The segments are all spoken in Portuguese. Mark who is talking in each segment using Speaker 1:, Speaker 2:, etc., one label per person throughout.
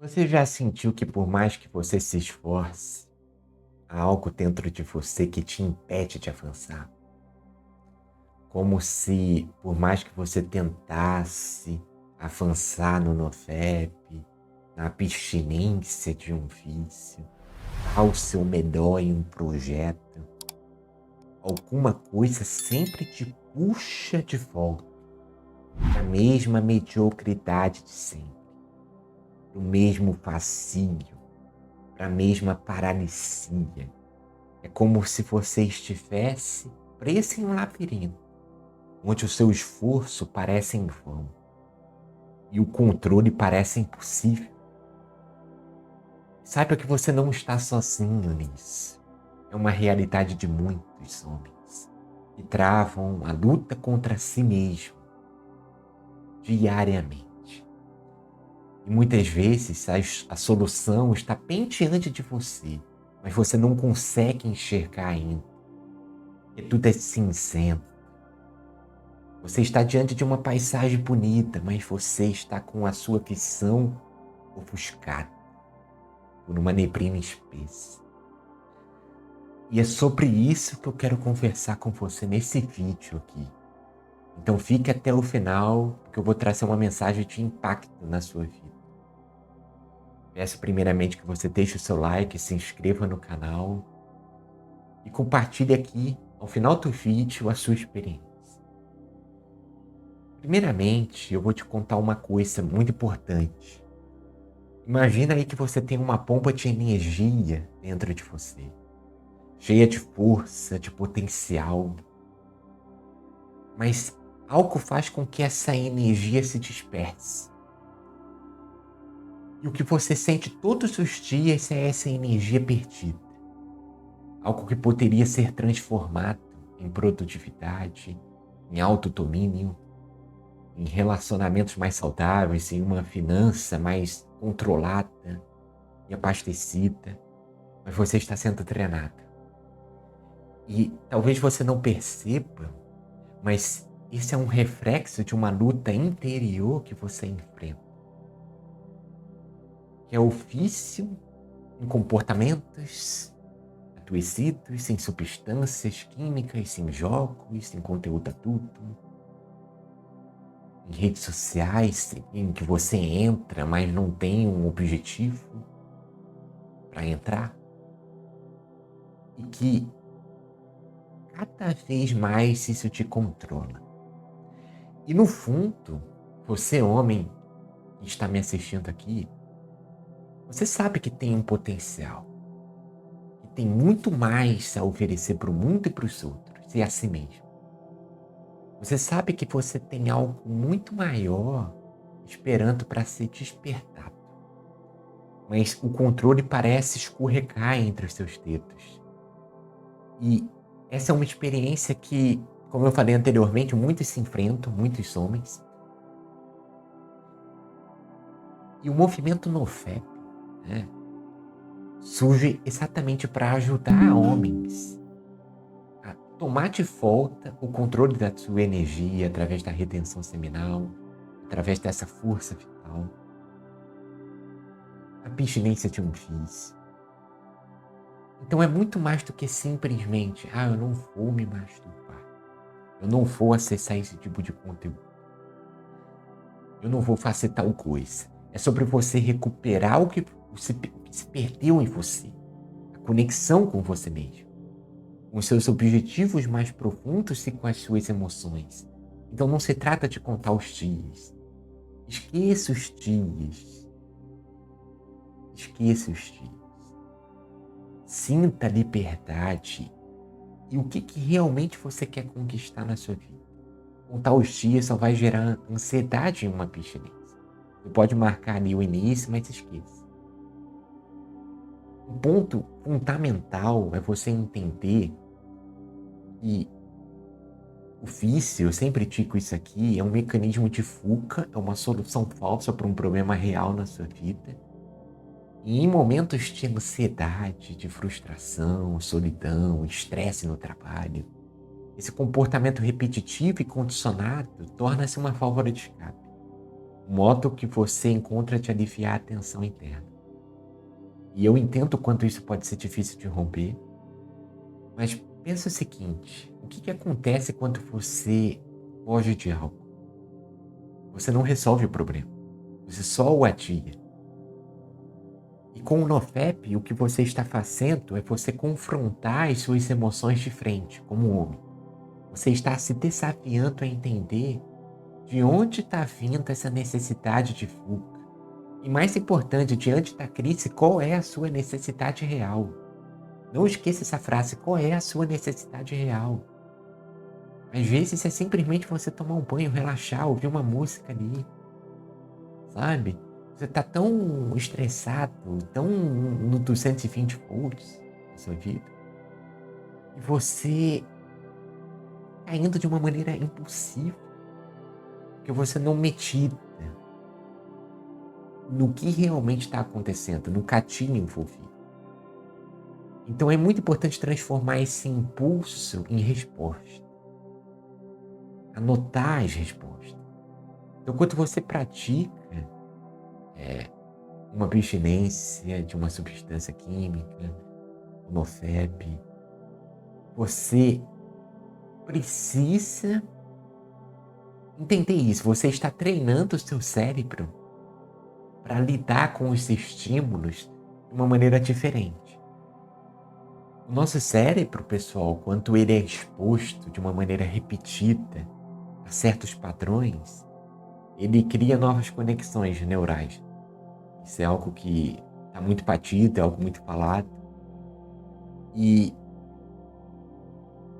Speaker 1: Você já sentiu que por mais que você se esforce, há algo dentro de você que te impede de avançar? Como se por mais que você tentasse avançar no NoFap, na abstinência de um vício, ao seu melhor em um projeto, alguma coisa sempre te puxa de volta para a mesma mediocridade de sempre, para o mesmo fascínio, para a mesma paralisia. É como se você estivesse preso em um labirinto, onde o seu esforço parece em vão e o controle parece impossível. Saiba que você não está sozinho nisso. É uma realidade de muitos homens que travam a luta contra si mesmo diariamente. E muitas vezes a solução está bem diante de você, mas você não consegue enxergar ainda. E tudo é cinzento. Você está diante de uma paisagem bonita, mas você está com a sua visão ofuscada por uma neblina espessa. E é sobre isso que eu quero conversar com você nesse vídeo aqui. Então fique até o final, porque eu vou trazer uma mensagem de impacto na sua vida. Peço primeiramente que você deixe o seu like, se inscreva no canal e compartilhe aqui, ao final do vídeo, a sua experiência. Primeiramente, eu vou te contar uma coisa muito importante. Imagina aí que você tem uma bomba de energia dentro de você, cheia de força, de potencial, mas algo faz com que essa energia se disperse. E o que você sente todos os dias é essa energia perdida. Algo que poderia ser transformado em produtividade, em autodomínio, em relacionamentos mais saudáveis, em uma finança mais controlada e abastecida, mas você está sendo treinada. E talvez você não perceba, mas isso é um reflexo de uma luta interior que você enfrenta, que é o vício em comportamentos adoecidos, em substâncias químicas, em jogos, em conteúdo adulto, em redes sociais em que você entra, mas não tem um objetivo para entrar, e que cada vez mais isso te controla. E no fundo, você homem que está me assistindo aqui, você sabe que tem um potencial, que tem muito mais a oferecer para o mundo e para os outros, e a si mesmo. Você sabe que você tem algo muito maior esperando para ser despertado, mas o controle parece escorregar entre os seus dedos. E essa é uma experiência que, como eu falei anteriormente, muitos se enfrentam, muitos homens. E o movimento NoFap, né, surge exatamente para ajudar homens a tomar de volta o controle da sua energia através da retenção seminal, através dessa força vital, a abstinência de um vício. Então é muito mais do que simplesmente, eu não vou me masturbar, eu não vou acessar esse tipo de conteúdo, eu não vou fazer tal coisa. É sobre você recuperar o que se perdeu em você, a conexão com você mesmo, com os seus objetivos mais profundos e com as suas emoções. Então não se trata de contar os dias. Esqueça os dias. Esqueça os dias. Sinta a liberdade e o que realmente você quer conquistar na sua vida. Contar os dias só vai gerar ansiedade em uma abstinência. Você pode marcar ali o início, mas esqueça. Um ponto fundamental é você entender que o vício, eu sempre digo isso aqui, é um mecanismo de fuga, é uma solução falsa para um problema real na sua vida. E em momentos de ansiedade, de frustração, solidão, estresse no trabalho, esse comportamento repetitivo e condicionado torna-se uma válvula de escape. O modo que você encontra de aliviar a tensão interna. E eu entendo o quanto isso pode ser difícil de romper, mas pensa o seguinte: o que acontece quando você foge de algo? Você não resolve o problema, você só o adia. E com o NoFap, o que você está fazendo é você confrontar as suas emoções de frente, como homem. Você está se desafiando a entender de onde está vindo essa necessidade de fuga. E mais importante, diante da crise, qual é a sua necessidade real? Não esqueça essa frase, qual é a sua necessidade real? Às vezes é simplesmente você tomar um banho, relaxar, ouvir uma música ali, sabe? Você tá tão estressado, tão no 220 volts na sua vida, e você tá indo de uma maneira impulsiva, porque você não medita no que realmente está acontecendo, no gatilho envolvido. Então é muito importante transformar esse impulso em resposta, anotar as respostas. Então, quando você pratica uma abstinência de uma substância química, o NoFap, você precisa entender isso. Você está treinando o seu cérebro para lidar com os estímulos de uma maneira diferente. O nosso cérebro, pessoal, quando ele é exposto de uma maneira repetida a certos padrões, ele cria novas conexões neurais. Isso é algo que está muito batido, é algo muito falado. E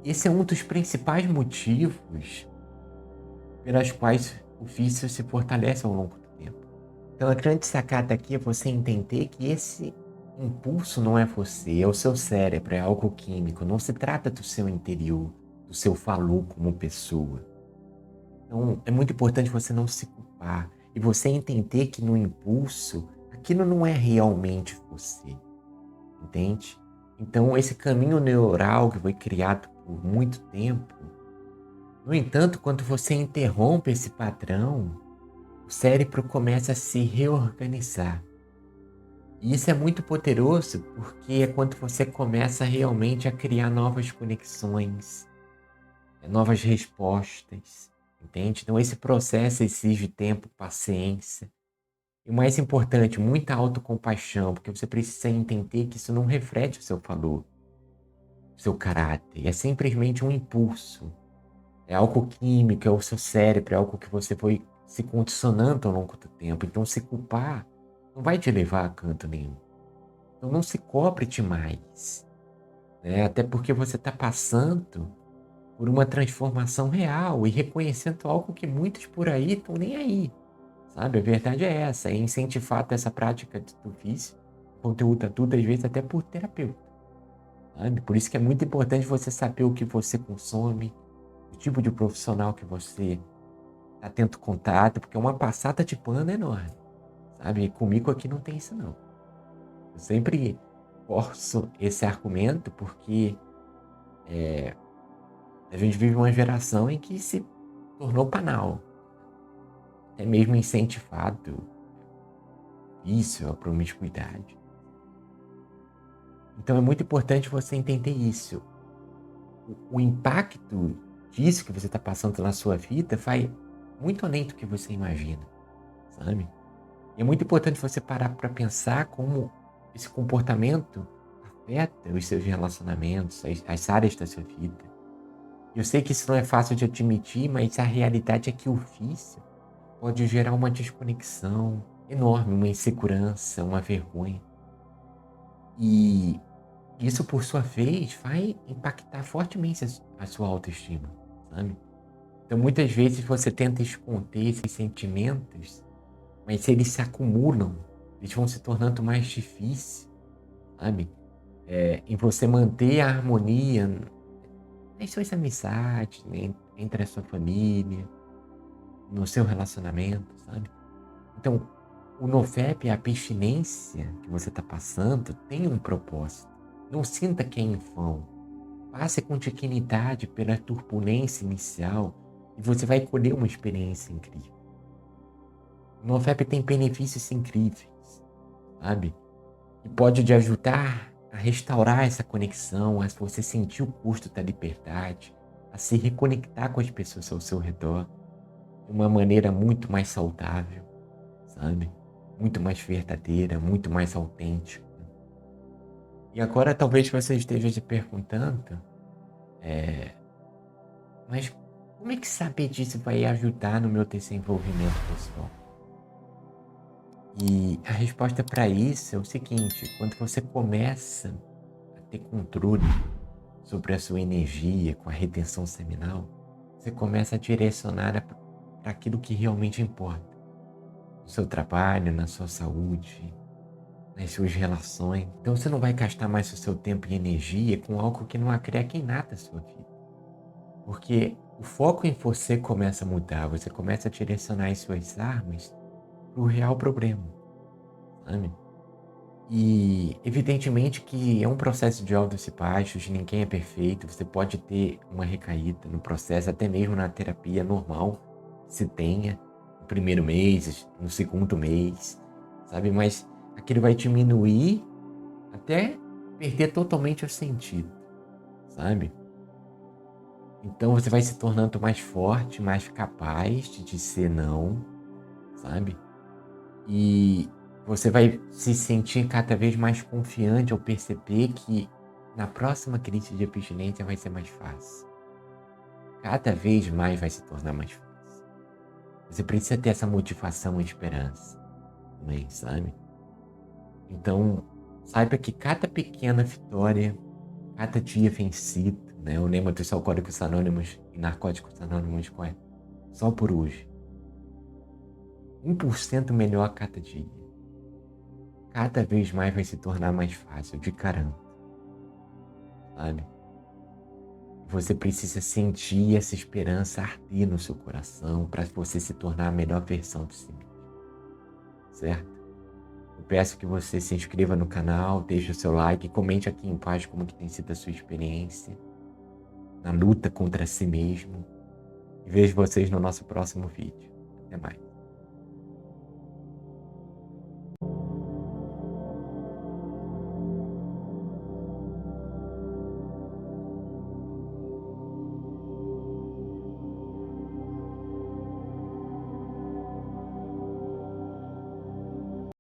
Speaker 1: esse é um dos principais motivos pelas quais o vício se fortalece ao longo do tempo. Então a grande sacada aqui é você entender que esse impulso não é você, é o seu cérebro, é algo químico, não se trata do seu interior, do seu falou como pessoa. Então é muito importante você não se culpar e você entender que no impulso aquilo não é realmente você, entende? Então esse caminho neural que foi criado por muito tempo, no entanto, quando você interrompe esse padrão, o cérebro começa a se reorganizar. E isso é muito poderoso porque é quando você começa realmente a criar novas conexões, novas respostas, entende? Então esse processo exige tempo, paciência e o mais importante, muita autocompaixão, porque você precisa entender que isso não reflete o seu valor, o seu caráter, é simplesmente um impulso, é algo químico, é o seu cérebro, é algo que você foi se condicionando ao longo do tempo. Então se culpar não vai te levar a canto nenhum. Então não se cobre demais, né? Até porque você está passando por uma transformação real e reconhecendo algo que muitos por aí estão nem aí, sabe? A verdade é essa, é incentivado essa prática do vício, conteúdo adulto, às vezes até por terapeuta, sabe? Por isso que é muito importante você saber o que você consome, o tipo de profissional que você está tendo contato, porque é uma passada de pano enorme, sabe? E comigo aqui não tem isso não. Eu sempre forço esse argumento porque a gente vive uma geração em que se tornou banal, até mesmo incentivado isso, a promiscuidade. Então é muito importante você entender isso. O impacto disso que você está passando na sua vida vai muito além do que você imagina, sabe? E é muito importante você parar para pensar como esse comportamento afeta os seus relacionamentos, as áreas da sua vida. Eu sei que isso não é fácil de admitir, mas a realidade é que o vício pode gerar uma desconexão enorme, uma insegurança, uma vergonha. E isso, por sua vez, vai impactar fortemente a sua autoestima, sabe? Então, muitas vezes você tenta esconder esses sentimentos, mas se eles se acumulam, eles vão se tornando mais difíceis, sabe? Em você manter a harmonia nas suas amizades, né, entre a sua família, no seu relacionamento, sabe? Então, o NoFap, a abstinência que você está passando, tem um propósito. Não sinta que é em vão. Passe com dignidade pela turbulência inicial e você vai colher uma experiência incrível. O NoFap tem benefícios incríveis, sabe? E pode te ajudar a restaurar essa conexão, a você sentir o custo da liberdade, a se reconectar com as pessoas ao seu redor de uma maneira muito mais saudável, sabe? Muito mais verdadeira, muito mais autêntica. E agora talvez você esteja se perguntando, mas como é que saber disso vai ajudar no meu desenvolvimento pessoal? E a resposta para isso é o seguinte: quando você começa a ter controle sobre a sua energia com a retenção seminal, você começa a direcionar para aquilo que realmente importa. No seu trabalho, na sua saúde, nas suas relações. Então você não vai gastar mais o seu tempo e energia com algo que não agrega em nada à sua vida. Porque o foco em você começa a mudar, você começa a direcionar as suas armas para o real problema, sabe? E evidentemente que é um processo de altos e baixos, ninguém é perfeito, você pode ter uma recaída no processo, até mesmo na terapia normal, se tenha no primeiro mês, no segundo mês, sabe? Mas aquilo vai diminuir até perder totalmente o sentido, sabe? Então você vai se tornando mais forte, mais capaz de dizer não, sabe? E você vai se sentir cada vez mais confiante ao perceber que na próxima crise de abstinência vai ser mais fácil. Cada vez mais vai se tornar mais fácil. Você precisa ter essa motivação e esperança também, sabe? Então, saiba que cada pequena vitória, cada dia vencido, né? O lema dos Alcoólicos Anônimos e Narcóticos Anônimos é só por hoje. 1% melhor a cada dia. Cada vez mais vai se tornar mais fácil, de caramba, sabe? Você precisa sentir essa esperança arder no seu coração para você se tornar a melhor versão de si mesmo, certo? Eu peço que você se inscreva no canal, deixe o seu like, comente aqui embaixo como que tem sido a sua experiência na luta contra si mesmo. E vejo vocês no nosso próximo vídeo. Até mais.